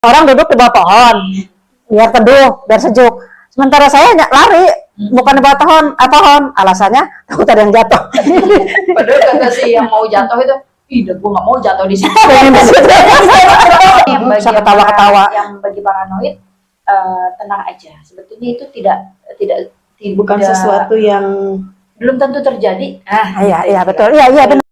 Orang duduk di bawah pohon, biar teduh, biar sejuk. Sementara saya lari, bukan di bawah pohon. Alasannya takut ada yang jatuh. Padahal kata si yang mau jatuh itu, ih, gue nggak mau jatuh di situ. Yang bagi Bisa ketawa-ketawa. Yang bagi paranoid, tenang aja. Sebetulnya itu tidak bukan sesuatu yang belum tentu terjadi. Iya betul. Iya benar.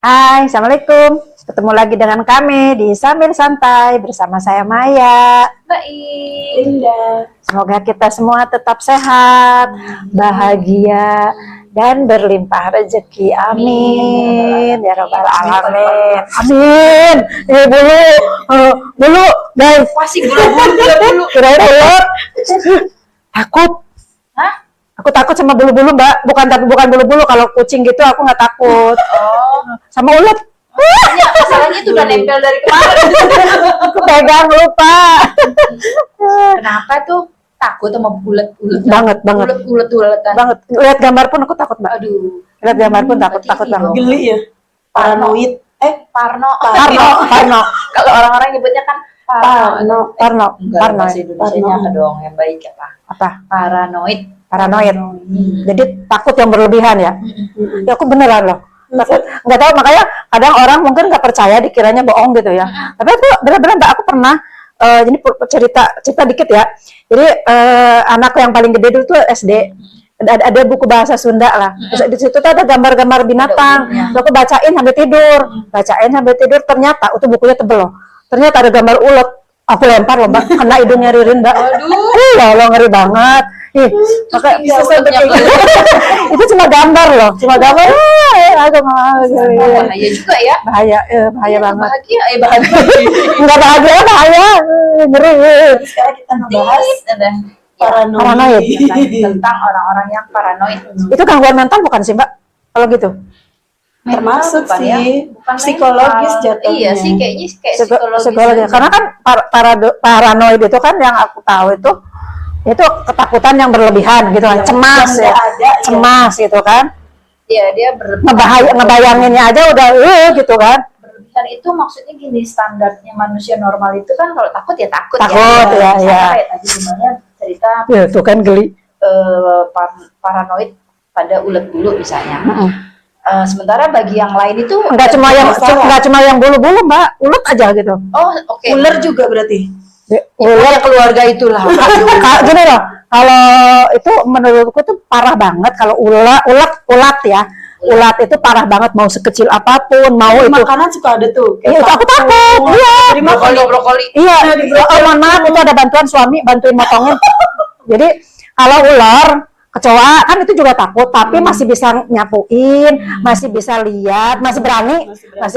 Hai, assalamualaikum. Ketemu lagi dengan kami di Sambil Santai bersama saya Maya. Baik. indah. Semoga kita semua tetap sehat, bahagia, dan berlimpah rezeki. Amin. Ya Rabbal Alamin. Amin. Bulu, guys. Pasti bulu. Kira-kira takut. Hah? Aku takut sama bulu-bulu, Mbak. Bukan bulu-bulu. Kalau kucing gitu aku nggak takut. Oh. Sama ulet. Ya, masalahnya itu udah nempel dari kemarin. Aku pegang lupa. Kenapa tuh takut sama ulet-ulet? Banget. Ulet-uletan. Banget. Lihat gambar pun aku takut, Mbak. Aduh. Lihat gambar pun takut Berarti ini banget. dong. Geli ya. Paranoid. Parno. Parno. Kalau orang-orang nyebutnya kan Parno. Enggak, bahasa Indonesianya apa dong yang baik apa? Paranoid. Jadi takut yang berlebihan ya. Ya aku beneran loh. Takut. Nggak tahu, makanya kadang orang mungkin nggak percaya, dikiranya bohong gitu ya. Tapi aku bener-bener, Mbak, aku pernah jadi cerita dikit ya. Jadi anakku yang paling gede dulu tuh SD. Ada buku bahasa Sunda lah. Terus di situ tuh ada gambar-gambar binatang. Lalu aku bacain sambil tidur. Ternyata itu bukunya tebel loh. Ternyata ada gambar ulet. Aku lempar loh, Mbak, kena hidungnya Ririn, Mbak. Aduh, lo ngeri banget. Ih, pakai itu cuma gambar loh, Bahaya juga ya. Bahaya banget. Bahagia. Enggak bahagia, bahaya, ngeri. Sekarang kita ngebahas Paranoid. Tentang orang-orang yang paranoid. Itu gangguan mental bukan sih, Mbak? Kalau gitu? termasuk Bukan sih ya? Bukan psikologis mental. jatuhnya. Iya sih, kayaknya kayak psikologis. Psikologis. Karena kan paranoid itu kan yang aku tahu itu ketakutan yang berlebihan gitu kan, cemas ya, cemas gitu kan. Iya, dia ngebayanginnya aja udah gitu kan. berlebihan itu maksudnya gini, standarnya manusia normal itu kan kalau takut ya takut ya. Misalnya kayak tadi sebenarnya cerita Ya, tuh kan geli. Paranoid pada ulet bulu misalnya. Sementara bagi yang lain itu nggak cuma yang bulu-bulu, Mbak, ulet aja gitu. Oh, oke. Ular juga berarti. Ular keluarga itulah. Gini loh, kalau itu menurutku tuh parah banget kalau ulat ya. Ulat itu parah banget, mau sekecil apapun, mau itu. Makanan suka ada tuh. Iya, aku takut. Iya. Brokoli. Iya. Mohon maaf, itu ada bantuan suami, bantuin motongin. Jadi kalau ular, kecoa kan itu juga takut, tapi masih bisa nyapuin, masih bisa lihat, masih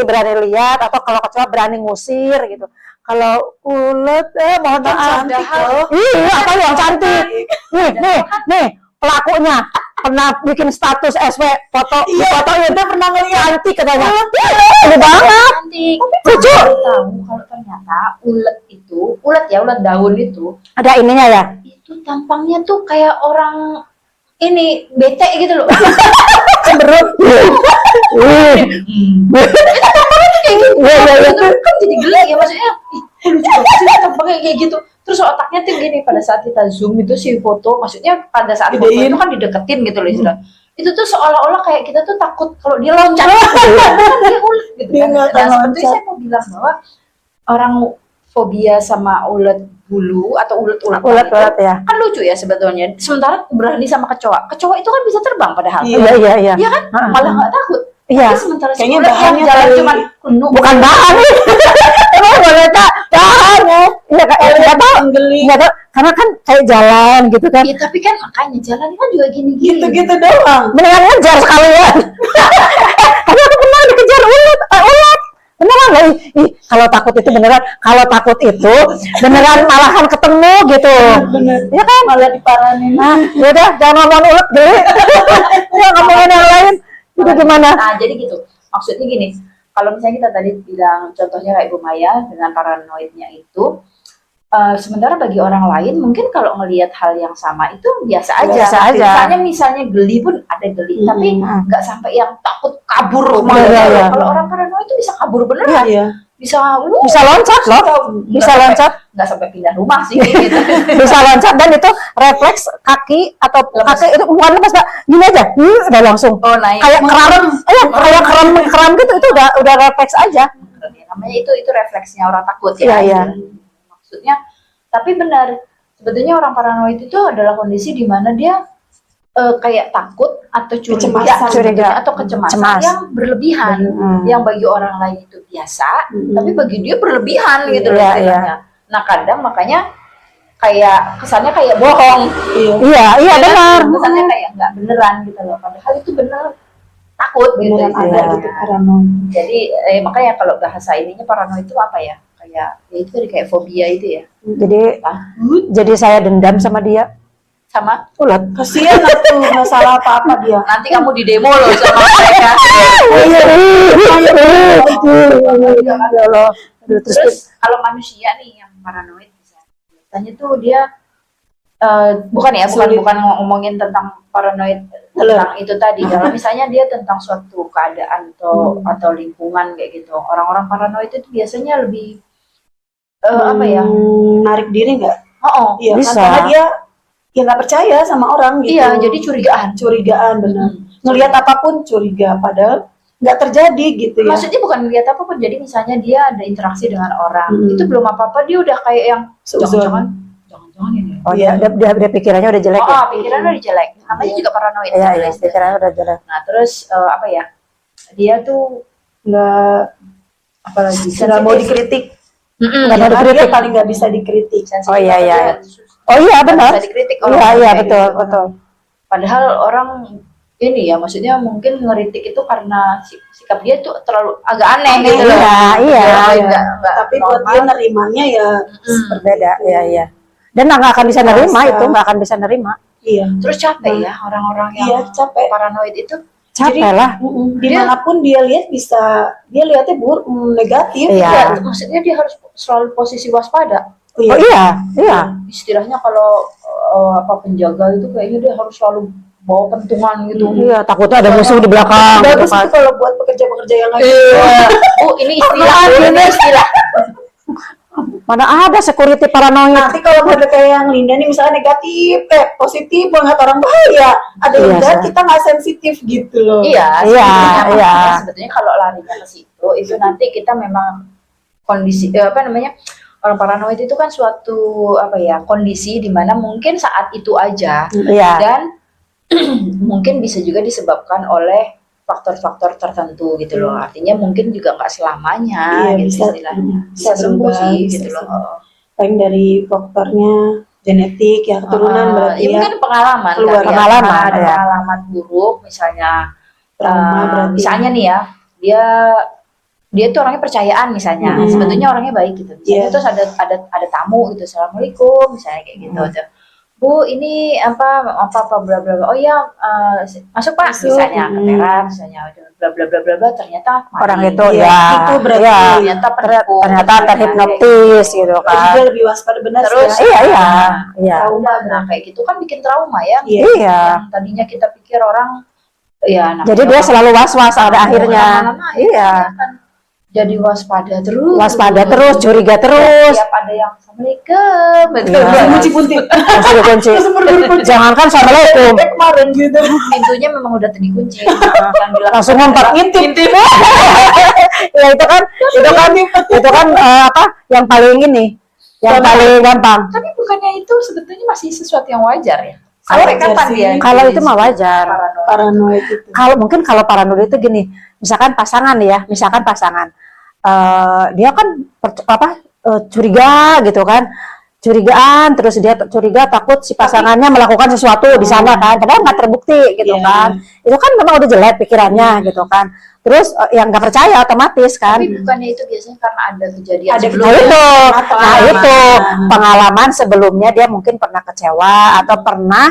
berani lihat, atau kalau kecoa berani ngusir gitu. Kalau ulet, mohon maaf. Iya, apa yang cantik? Nih, pelakunya pernah bikin status SW foto itu pernah ngeliat cantik katanya. Ini banget. Cantik. Lucu. Tahu kalau ternyata ulet daun itu Ada ininya ya. itu tampangnya tuh kayak orang ini bete gitu loh. Cemberut. Kan jadi geli ya, maksudnya lucu banget sih tampangnya kayak gitu. Terus otaknya tuh gini, pada saat kita zoom itu si foto, maksudnya pada saat foto itu kan dideketin gitu loh istilah. Itu tuh seolah-olah kayak kita tuh takut kalau dia loncat. Dia ulet gitu kan. Dan sebetulnya saya mau bilang bahwa orang fobia sama ulet bulu atau ulet ya. Kan lucu ya sebetulnya. Sementara berani sama kecoa. Kecoa itu kan bisa terbang padahal. Iya. Iya kan? Malah nggak takut. Iya. Tapi sementara si Kayaknya ulet yang bahannya jalan kali. cuman penuh. Bukan bahan. Emang boleh tak bahan ya? Iya, nggak tahu. Nggak tahu. Karena kan kayak jalan gitu kan. Iya, tapi kan makanya jalan kan juga gini-gini. Gitu doang. Mendingan ngejar sekalian. Tapi aku pernah dikejar ulet. Beneran nggak? Kalau takut itu beneran malahan ketemu gitu. Bener. Iya kan? Malah diparanin. Nah, yaudah jangan ngomong ulet geli. Ya ngomongin yang lain. Itu gimana? Nah, jadi gitu. Maksudnya gini, kalau misalnya kita tadi bilang contohnya kayak Bu Maya dengan paranoidnya itu, sementara bagi orang lain mungkin kalau ngelihat hal yang sama itu biasa aja. Biasa aja. Misalnya geli pun ada geli, tapi nggak sampai yang takut kabur. Iya. Kalau orang paranoid itu bisa kabur beneran, Iya. bisa loncat loh, bisa loncat, nggak sampai pindah rumah sih gitu. bisa loncat, dan itu refleks kaki atau kaki itu bukan lepas, Mbak, gini aja, udah langsung Oh naik. kayak keram, keram gitu, itu udah refleks aja. Namanya itu refleksnya orang takut Iya, ya. iya. Maksudnya, tapi benar sebetulnya orang paranoid itu adalah kondisi di mana dia kayak takut atau Kecemasan. curiga atau kecemasan Cemas. yang berlebihan, yang bagi orang lain itu biasa, tapi bagi dia berlebihan gitu loh Iya, istilahnya. Nah kadang makanya kayak kesannya kayak bohong, Iya benar. kesannya kayak nggak beneran gitu loh, padahal itu bener takut gitu Beneran ada istilahnya. gitu paranoid. Jadi makanya kalau bahasa ininya paranoid itu apa ya? Kayak ya itu tadi kayak fobia itu ya. Jadi saya dendam sama dia. Sama Ulat. Kasihan tuh, nggak salah apa-apa dia. nanti kamu di demo loh sama saya. Ya Allah. Aduh, Terus kalau manusia nih yang paranoid biasanya tuh dia bukan ngomongin tentang paranoid tentang itu tadi. Kalau misalnya dia tentang suatu keadaan atau lingkungan kayak gitu, orang-orang paranoid itu biasanya lebih apa ya? Narik diri nggak? Oh, Iya, bisa. kan karena dia ya nggak percaya sama orang gitu. iya, jadi curigaan benar. Ngelihat apapun curiga, padahal nggak terjadi gitu ya. Maksudnya bukan lihat apa pun, jadi misalnya dia ada interaksi dengan orang, itu belum apa-apa dia udah kayak yang jangan-jangan ini. Oh iya, dia pikirannya udah jelek ya. Pikirannya udah jelek. Namanya juga paranoid. Iya, pikirannya udah jelek. Nah, terus apa ya? Dia tuh nggak apalagi nggak mau dikritik. Nggak mau Dia dikritik. paling nggak bisa dikritik. Oh iya. Oh iya benar. Bisa dikritik Iya kayak betul gitu. betul. Padahal orang ini ya, maksudnya mungkin ngeritik itu karena sikap dia tuh terlalu agak aneh gitu loh. Iya. Nggak Tapi buat normal. dia nerimanya ya Berbeda. Iya. Dan nggak akan bisa nerima Rasa. itu, nggak akan bisa nerima. iya. Terus capek ya orang-orang yang Iya, capek. paranoid itu. Capek lah. Dimanapun dia lihat dia lihatnya negatif. Iya. Ya, maksudnya dia harus selalu posisi waspada. Oh iya. Istilahnya kalau penjaga itu kayaknya dia harus selalu bawa pentungan gitu. Iya, takutnya ada musuh di belakang. Bagus gitu kan. tuh kalau buat pekerja-pekerja yang lain. Ini istilah. Mana ada security paranoid. Nanti kalau ada kayak yang Linda nih misalnya negatif, positif banget orang bahaya. Ada yang Iya, jahat Sa. kita nggak sensitif gitu loh. Iya, Iya, sebetulnya iya. makanya sebetulnya kalau larinya ke situ itu nanti kita memang kondisi orang paranoid itu kan suatu kondisi di mana mungkin saat itu aja Iya. dan mungkin bisa juga disebabkan oleh faktor-faktor tertentu gitu loh. Artinya mungkin juga nggak selamanya Iya, gitu bisa istilahnya. bisa Bisa sembuh berubah, sih bisa gitu loh. sembuh. Paling dari faktornya genetik ya, keturunan berarti Ya ya. mungkin pengalaman Keluarga. kali ya. Pengalaman, Ada ya. pengalaman buruk misalnya Trauma berarti. misalnya nih ya, dia tuh orangnya percayaan misalnya. Sebetulnya orangnya baik gitu. Misalnya Iya. terus ada tamu gitu, assalamualaikum misalnya kayak gitu. Tuh. Bu, ini apa bla bla bla. Oh iya, masuk Pak Masuk. misalnya ke teras misalnya bla bla bla bla bla, ternyata mati. Orang itu Iya, ya. itu berarti Iya. ternyata penipu. Ternyata terhipnotis gitu Jadi kan. dia lebih waspada benar Terus sih ya. Iya. trauma, nah kayak gitu kan bikin trauma ya. Iya. Iya. Yang tadinya kita pikir orang ya namanya Jadi dia orang- selalu was-was pada akhirnya. lama-lama Iya. akhirnya kan jadi waspada terus. Waspada terus, curiga terus. Tiap ada yang assalamualaikum, betul. Iya. Kunci punti. Langsung dikunci. Jangankan assalamualaikum. Kemarin gitu. Pintunya memang udah dikunci. Yang bilang, Langsung ngumpat ngintip. Ya itu kan yang paling ini, yang paling gampang. tapi bukannya itu sebetulnya masih sesuatu yang wajar ya? Sampai Wajar kapan sih. dia? Kalau itu mah wajar. Paranoid? Paranoid itu. Kalau paranoid itu gini, misalkan pasangan dia kan curiga gitu kan, curigaan, terus dia curiga takut si pasangannya melakukan sesuatu di sana kan, padahal nggak terbukti gitu Iya. kan, itu kan memang udah jelek pikirannya gitu kan, terus yang nggak percaya otomatis kan. Tapi bukannya itu biasanya karena ada kejadian Ada sebelumnya? Nah itu pengalaman sebelumnya dia mungkin pernah kecewa atau pernah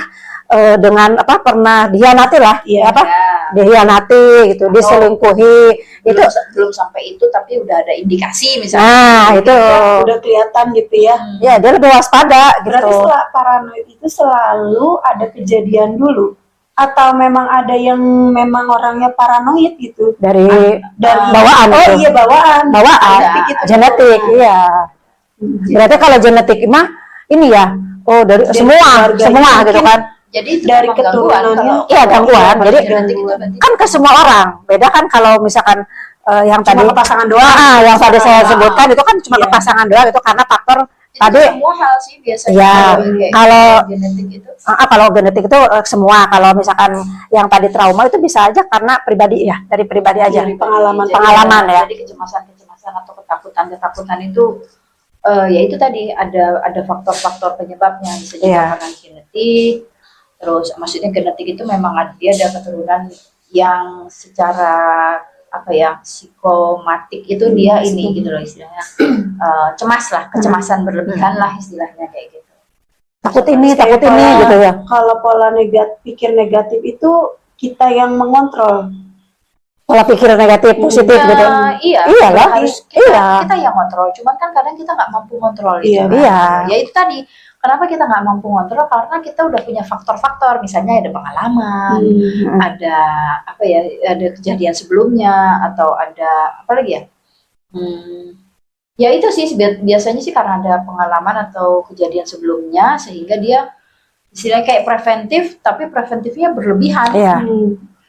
dengan apa pernah dihianati lah, Iya. apa Ya. dihianati gitu, diselingkuhi itu. Belum sampai itu tapi udah ada indikasi misalnya. Nah itu Udah kelihatan gitu ya. ya dia lebih waspada Berarti gitu. paranoid itu selalu ada kejadian dulu, atau memang ada yang memang orangnya paranoid gitu Dari dari bawaan Oh itu. iya, bawaan. Bawaan, Genetik gitu. genetik, iya. Berarti kalau genetik mah ini ya, dari semua keluarganya gitu mungkin. kan. Jadi itu Dari memang gangguan. keturunannya. Kalau- Iya, gangguan. kalau Jadi, genetik itu berarti Kan ke semua orang. Beda kan kalau misalkan yang Cuma tadi ke pasangan doang. yang tadi saya Pasangan. sebutkan itu kan cuma Iya. ke pasangan doang itu karena faktor itu tadi. semua hal sih biasanya Iya, kayak kalau- genetik itu. Kalau genetik itu semua. Kalau misalkan yang tadi trauma itu bisa aja karena pribadi ya, dari pribadi aja. Dari pengalaman. Jadi Pengalaman, ada- ya. Jadi kecemasan atau ketakutan itu ya itu tadi ada faktor-faktor penyebabnya, bisa juga Iya. karena genetik. Terus maksudnya genetik itu memang dia ada keturunan yang secara apa ya psikomatik itu dia ini gitu loh istilahnya cemas lah, kecemasan berlebihan lah istilahnya kayak gitu. Takut ini Kayak gitu ya. Kalau pola pikir negatif itu kita yang mengontrol. Pola pikir negatif, positif Ya, gitu. iya, Iyalah, harus iya. kita yang kontrol. Cuman kan kadang kita nggak mampu kontrol Iya, itu. iya. Ya itu tadi. Kenapa kita nggak mampu kontrol? Karena kita udah punya faktor-faktor. Misalnya ada pengalaman, ada apa ya, ada kejadian sebelumnya atau ada apa lagi ya? Ya itu sih biasanya sih karena ada pengalaman atau kejadian sebelumnya sehingga dia istilahnya kayak preventif, tapi preventifnya berlebihan. Iya.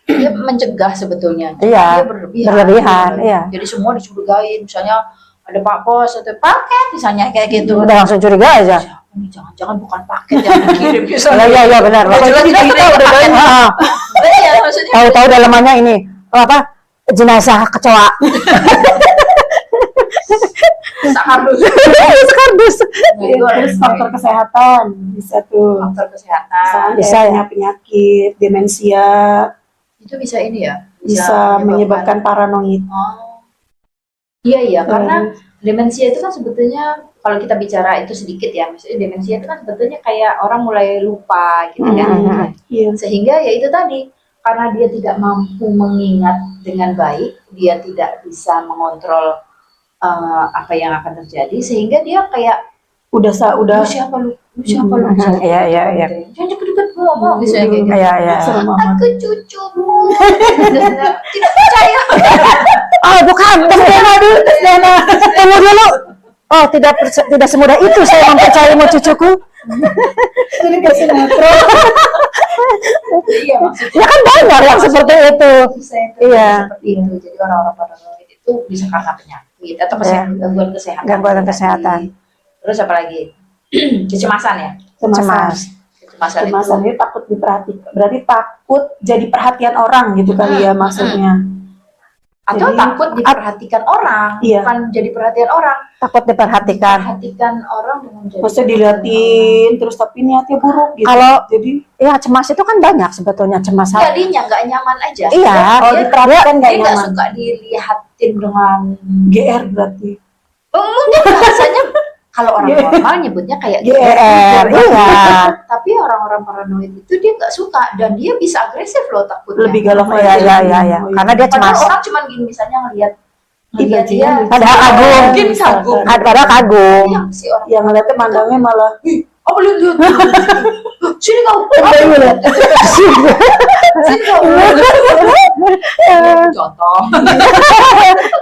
Dia mencegah sebetulnya. Iya, Dia berlebihan. berlebihan, iya. Jadi semua dicurigain, misalnya ada Pak Pos atau paket misalnya kayak gitu. Udah langsung curiga aja. Siapa nih? Jangan-jangan bukan paket yang dikirim Iya benar. Udah jelas-jelas kita udah paket. Ah, Iya, maksudnya tahu-tahu dalamannya ini apa jenazah kecoa. harus Kardus. Terus faktor kesehatan bisa tuh. faktor kesehatan. Misalnya Bisa kayak ya. punya penyakit, demensia, Itu bisa ini ya. bisa menyebabkan paranoid. Oh. Iya, karena demensia itu kan sebetulnya kalau kita bicara itu sedikit ya, maksudnya demensia itu kan sebetulnya kayak orang mulai lupa gitu kan. Iya. Sehingga ya itu tadi, karena dia tidak mampu mengingat dengan baik, dia tidak bisa mengontrol apa yang akan terjadi, sehingga dia kayak Udah lu siapa lu Iya. jangan deket-deket gua ngomong misalnya kayak gitu. Iya. serem amat. Aku cucumu tidak percaya. Oh bukan, Desdena. Tunggu dulu. Oh tidak semudah itu saya mempercayaimu cucuku. Ini kayak sinetron. Iya maksudnya Ya kan banyak yang seperti itu. Iya. seperti itu. Jadi orang-orang paranoid itu bisa karena penyakit atau gangguan kesehatan. Gangguan kesehatan. Terus apa lagi? Kecemasan ya. Cemas. Kecemasan Kecemasan itu itu takut diperhatikan. Berarti takut jadi perhatian orang gitu kali ya maksudnya. atau Jadi, takut diperhatikan orang, Iya. bukan jadi perhatian orang. Takut diperhatikan. Perhatikan orang dengan jadi Maksudnya diliatin terus tapi niatnya buruk gitu. Kalau- jadi Ya cemas itu kan banyak sebetulnya cemas. jadinya nggak nyaman aja. Iya. kalau dia, diperhatikan nggak dia nggak nyaman. suka dilihatin dengan GR berarti. mungkin bahasanya kalau orang Iya. normal nyebutnya kayak gitu. GR, iya. Tapi orang-orang paranoid itu dia nggak suka dan dia bisa agresif loh takutnya. Lebih galak Oh, iya. Karena dia Padahal cemas. orang cuma gini misalnya ngelihat Ih, dia bajingan. Padahal kagum. mungkin kagum. Padahal kagum. Yang si orang Yang ngeliatnya mandangnya malah apa lihat sini kau sini kau contoh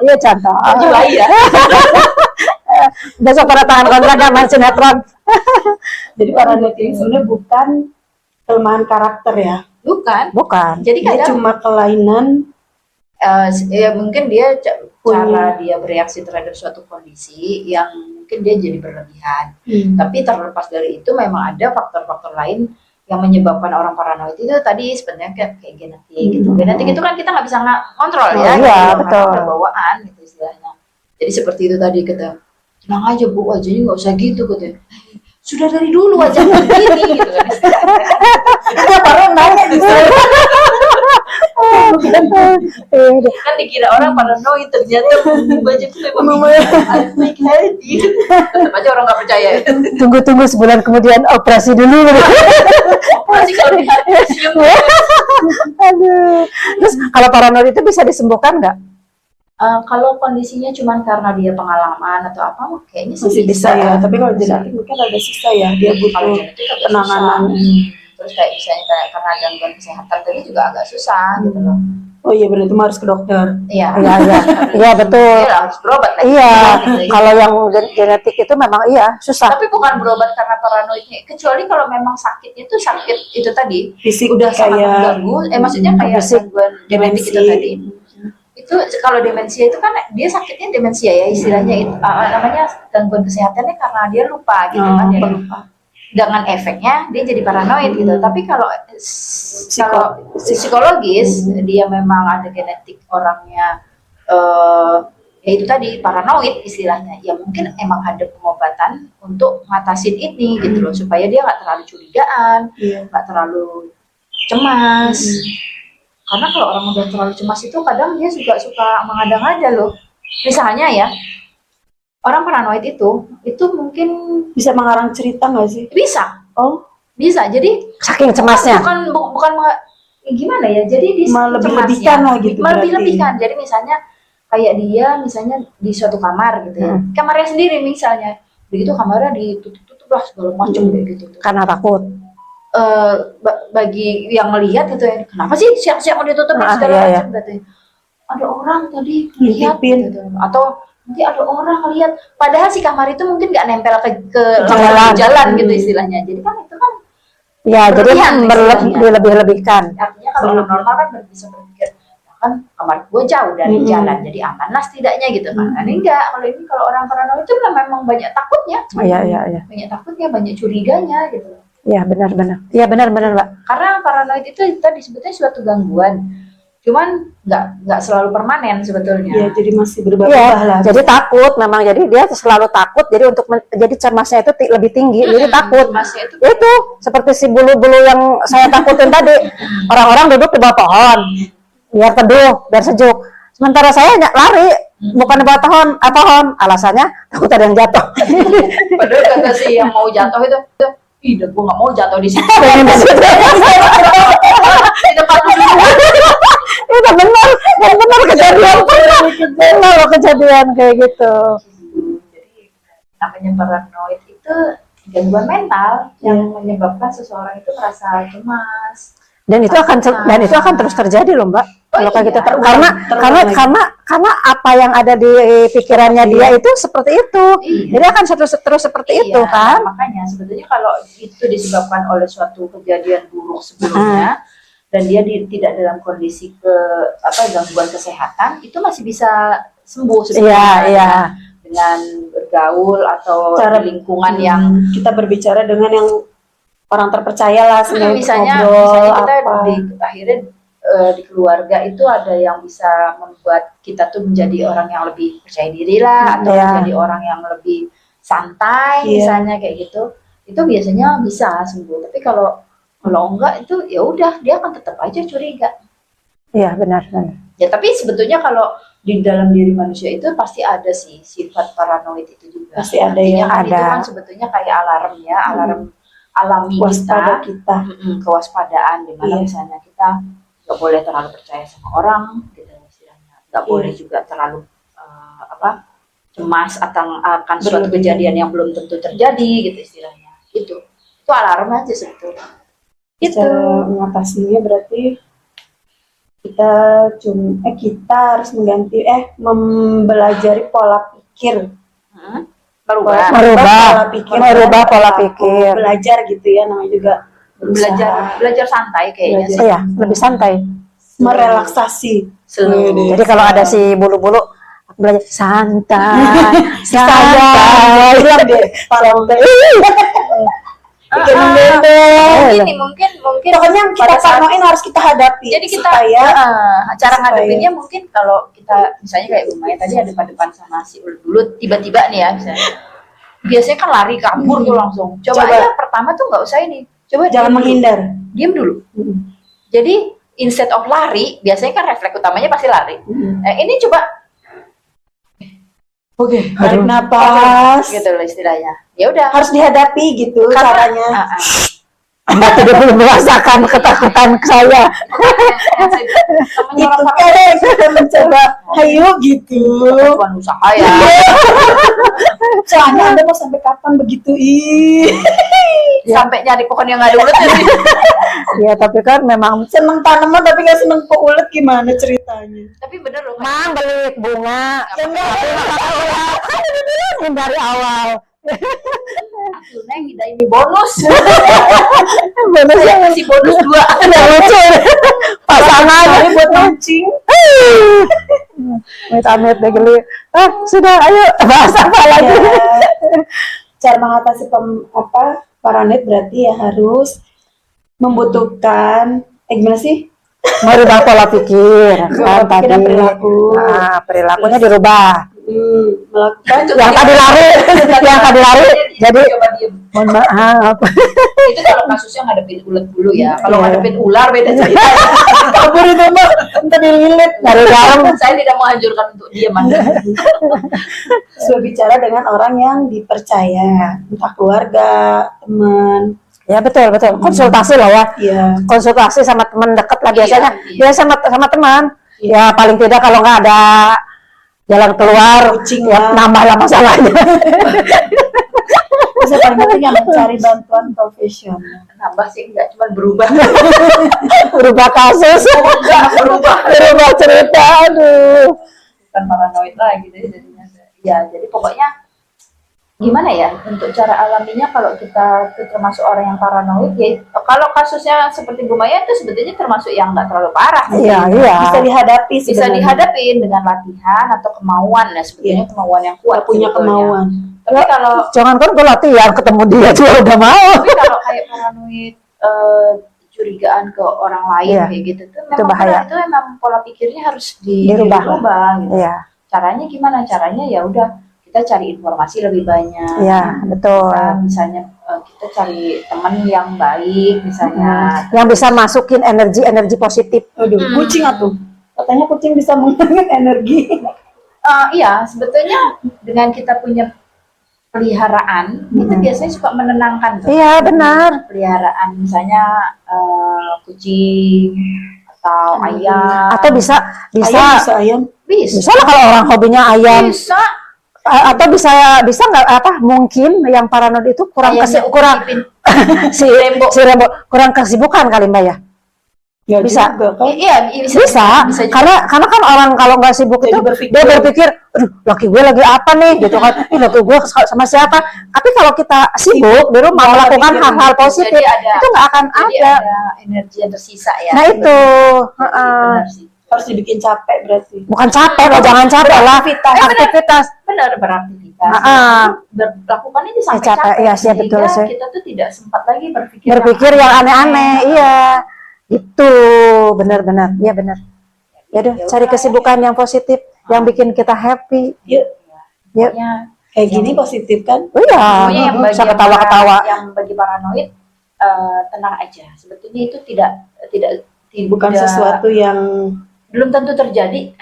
Iya contoh. bayi ya. Besok pada tangan kontrak kan main sinetron. jadi paranoid ini sebenarnya bukan kelemahan karakter ya. Bukan. Bukan. Jadi Dia kadang cuma kelainan ya mungkin dia Punya. cara dia bereaksi terhadap suatu kondisi yang mungkin dia jadi berlebihan. Tapi terlepas dari itu memang ada faktor-faktor lain yang menyebabkan orang paranoid itu tadi sebenarnya kayak genetik gitu. Genetik itu kan kita nggak bisa kontrol Oh, ya, iya, karena betul. bawaan gitu istilahnya. Jadi seperti itu tadi kata, tenang aja bu, wajahnya nggak usah gitu katanya. Sudah dari dulu wajah begini gitu kan. Kenapa orang nanya justru? Kan dikira orang paranoid, ternyata baju itu memang baik hati. Tetap aja orang nggak percaya. Tunggu sebulan kemudian operasi dulu. Masih kalau disium. Aduh. Terus kalau paranoid itu bisa disembuhkan nggak? Kalau kondisinya cuman karena dia pengalaman atau apa, kayaknya sih Masih bisa ya, tapi kalau genetik mungkin ada sisa ya, dia Kalau butuh genetik agak penanganan. susah. Terus kayak misalnya kayak karena gangguan kesehatan tadi juga agak susah gitu loh. Oh iya berarti harus ke dokter. Iya. Iya betul. Iya, harus berobat lagi. Iya, Gitu. kalau yang genetik itu memang iya susah. Tapi bukan berobat karena paranoidnya, kecuali kalau memang sakitnya itu sakit itu tadi Fisik udah sangat kayak mengganggu. Maksudnya kayak fisik, gangguan genetik itu tadi. Itu kalau demensia itu kan dia sakitnya demensia ya istilahnya itu namanya gangguan kesehatannya karena dia lupa gitu kan ya. Dengan efeknya dia jadi paranoid gitu. Tapi kalau psikologis dia memang ada genetik orangnya ya itu tadi paranoid istilahnya. Ya mungkin emang ada pengobatan untuk ngatasin ini gitu loh supaya dia nggak terlalu curigaan, nggak terlalu cemas. Karena kalau orang udah terlalu cemas itu kadang dia juga suka mengada-ngada loh. Misalnya ya, orang paranoid itu mungkin bisa mengarang cerita nggak sih? bisa. Oh, Bisa. Jadi Saking cemasnya. bukan gimana ya? Jadi di melebih-lebihkan lah gitu melebih-lebihkan. Jadi misalnya kayak dia misalnya di suatu kamar gitu ya. Kamarnya sendiri misalnya. Begitu kamarnya ditutup-tutup lah segala macam kayak gitu. Karena takut. Bagi yang melihat gitu ya, kenapa sih siap-siap mau ditutup segala macam gitu. Ada orang tadi lihat gitu. Atau nanti ada orang lihat, padahal si kamar itu mungkin nggak nempel ke jalan gitu istilahnya. Jadi kan itu kan Ya, jadi berlebihan berlebih-lebihkan. Artinya kalau orang normal kan bisa berpikir, "Ya kan kamar gue jauh dari jalan, jadi aman lah setidaknya gitu kan." Ini enggak, kalau orang paranoid itu memang banyak takutnya. Iya. Banyak takutnya, banyak curiganya gitu. Iya, benar. Iya, benar, Mbak. Karena paranoid itu tadi sebetulnya suatu gangguan, cuman nggak selalu permanen sebetulnya. ya jadi masih berubah-ubah lah. Jadi takut memang, jadi dia selalu takut, jadi untuk jadi cemasnya itu lebih tinggi, jadi takut. Cemasnya itu Itu seperti si bulu-bulu yang saya takutin tadi. Orang-orang duduk di bawah pohon, biar teduh, biar sejuk. Sementara saya lari, bukan di bawah pohon, alasannya takut ada yang jatuh. Padahal kata si yang mau jatuh itu, ih, gue nggak mau jatuh di situ. Pengen di situ. Di depan dulu. Itu benar kejadian, benar kejadian kayak gitu. Jadi namanya paranoid itu gangguan mental yang menyebabkan seseorang itu merasa cemas. Dan itu akan terus terjadi loh, Mbak. Kalau kayak gitu, karena apa yang ada di pikirannya dia itu seperti itu. Jadi akan terus seperti itu kan. Makanya sebetulnya kalau itu disebabkan oleh suatu kejadian buruk sebelumnya dan dia tidak dalam kondisi gangguan kesehatan, itu masih bisa sembuh sebetulnya. Dengan bergaul atau Cara di lingkungan yang kita berbicara dengan yang orang terpercaya lah, misalnya kita akhirnya di keluarga itu ada yang bisa membuat kita tuh menjadi orang yang lebih percaya diri lah, atau menjadi orang yang lebih santai misalnya kayak gitu, itu biasanya bisa sembuh. Tapi kalau enggak itu ya udah dia akan tetap aja curiga. Iya, benar. Ya tapi sebetulnya kalau di dalam diri manusia itu pasti ada sih sifat paranoid itu juga. Pasti ada yang kan itu ada. kan sebetulnya kayak alarm ya, alarm alami Waspada kita. Kewaspadaan dimana misalnya kita nggak boleh terlalu percaya sama orang gitu istilahnya, nggak boleh juga terlalu cemas akan suatu kejadian yang belum tentu terjadi gitu istilahnya. Itu alarm aja sebetulnya. Cara mengatasinya berarti kita harus mempelajari pola pikir. Merubah pola pikir. Belajar gitu ya, namanya juga belajar santai kayaknya sih. Iya, lebih santai. Merelaksasi. Jadi kalau ada si bulu-bulu, aku belajar santai. Bilang deh, Mungkin pokoknya kita parnoin harus kita hadapi. Jadi kita cara ngadepinnya mungkin kalau kita misalnya kayak Umay tadi ada depan sama si Ulut tiba-tiba nih ya misalnya. Biasanya kan lari kabur tuh langsung. Coba aja pertama tuh nggak usah ini. Coba jangan menghindar. Diam dulu. Jadi instead of lari, biasanya kan refleks utamanya pasti lari. Ini coba Oke, tarik napas. gitu loh istilahnya. Ya udah. Harus dihadapi gitu caranya. Anda tidak belum merasakan ketakutan saya. Itu kan kita mencoba, ayo gitu. Bukan usaha ya. Soalnya Anda mau sampai kapan begitu? Sampai nyari pohon yang nggak ada uletnya sih. Ya tapi kan memang Seneng tanaman tapi nggak seneng ulet, gimana ceritanya? Tapi bener loh. Mang beli bunga. Ya enggak. Kan udah bilangin dari awal. Aku neng ini bonus. Bonus Saya yang kasih bonus 2. yang lucu. Pasangan Ini buat mancing. Amit deh geli. Sudah, ayo bahas apa lagi? Ya, cara mengatasi paranoid berarti ya harus membutuhkan gimana sih? Merubah pola pikir kan Pola pikir dan tadi. perilaku. Nah, perilakunya dirubah. Melakukan Yang tadi lari, jadi coba diem. mohon maaf. Itu kalau kasusnya ngadepin ulet dulu ya. Kalau ngadepin ular beda cerita. kabur itu mah, entar dililit. Dari dalam. Saya tidak menganjurkan untuk diam Anda. Sudah bicara dengan orang yang dipercaya, entah keluarga, teman. Ya betul betul. Konsultasi lah ya. Iya. Konsultasi sama teman dekat lah biasanya. Iya. Ya sama teman. Ya paling tidak kalau nggak ada jalan keluar, Kucing ya lah. nambah lah masalahnya. Bisa paling penting yang mencari bantuan profesional. Nambah sih enggak cuma berubah. Berubah kasus, berubah cerita, aduh. Bukan paranoid lagi deh jadinya. Ya, jadi pokoknya gimana ya untuk cara alaminya kalau kita termasuk orang yang paranoid ya kalau kasusnya seperti Bu Maya itu sebetulnya termasuk yang nggak terlalu parah. Iya, iya. Bisa dihadapi Bisa sebenarnya. dihadapin dengan latihan atau kemauan ya sebetulnya kemauan yang kuat Nggak punya sebetulnya. kemauan. Tapi kalau Jangan kan kalau latihan ketemu dia juga udah mau. tapi kalau kayak paranoid curigaan ke orang lain Iya. kayak gitu tuh Itu memang bahaya. itu memang pola pikirnya harus Dirubah. dirubah gitu. Iya, Caranya gimana? Caranya ya udah kita cari informasi lebih banyak. iya, betul. Kita misalnya kita cari teman yang baik misalnya. Yang bisa masukin energi positif. Aduh, kucing atuh. Katanya kucing bisa mengangkat energi. Iya, sebetulnya dengan kita punya peliharaan itu biasanya suka menenangkan tuh. Iya, benar. Peliharaan misalnya kucing atau ayam. Atau bisa Ayam bisa ayam. bisa lah kalau orang hobinya ayam. Bisa. Atau bisa nggak mungkin yang paranoid itu kurang Ayamnya kurang ukipin. si Rembo kurang kesibukan kali Mbak ya. Ya Bisa. juga, kan? Iya, Bisa, juga. karena kan orang kalau nggak sibuk Jadi itu berpikir. dia berpikir, aduh laki gue lagi apa nih gitu kan, laki gue sama siapa. Tapi kalau kita sibuk di rumah Pola melakukan pikir. hal-hal positif, Jadi ada- itu nggak akan Jadi ada. ada energi yang tersisa ya. Nah itu, Jadi benar sih. Harus dibikin capek berarti. bukan capek loh, jangan capek lah. Aktivitas. Benar beraktivitas. Lakukan ini sampai capek, capek. iya sih, betul Sehingga sih. kita tuh tidak sempat lagi berpikir Berpikir yang aneh-aneh, iya. Itu benar-benar, iya benar. Ya udah, cari kesibukan yang positif, yang bikin kita happy. Yuk, Yuk. Pokoknya kayak gini positif kan? Oh iya, pokoknya yang bagi bisa ketawa-ketawa. yang bagi paranoid tenang aja. Sebetulnya itu tidak Bukan sesuatu yang belum tentu terjadi.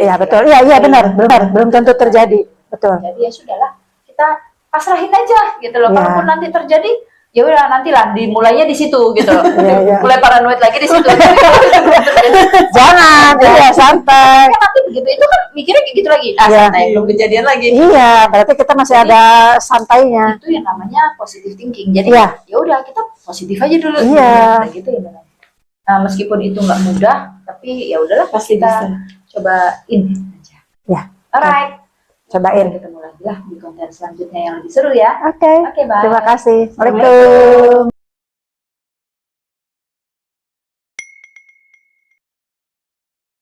Iya betul. Iya benar, belum tentu terjadi. Betul. Jadi ya sudahlah, kita pasrahin aja gitu loh. Iya. Kalaupun nanti terjadi, ya udah nantilah dimulainya di situ gitu loh. Iya. Mulai paranoid lagi di situ. Tapi kalau itu belum terjadi, Jangan, iya santai. ya nanti begitu itu kan mikirnya kayak gitu lagi. Iya. Santai belum kejadian lagi. Iya, berarti kita masih ada santainya. Itu yang namanya positive thinking. Jadi Iya. ya udah kita positif aja dulu. Iya. Nah, gitu ya. Nah, meskipun itu nggak mudah, tapi ya udahlah pasti kita bisa. cobain aja. Ya. Alright. Cobain. Ketemu lagi lah di konten selanjutnya yang lebih seru ya. Oke. Oke, bye. Terima kasih. Waalaikumsalam.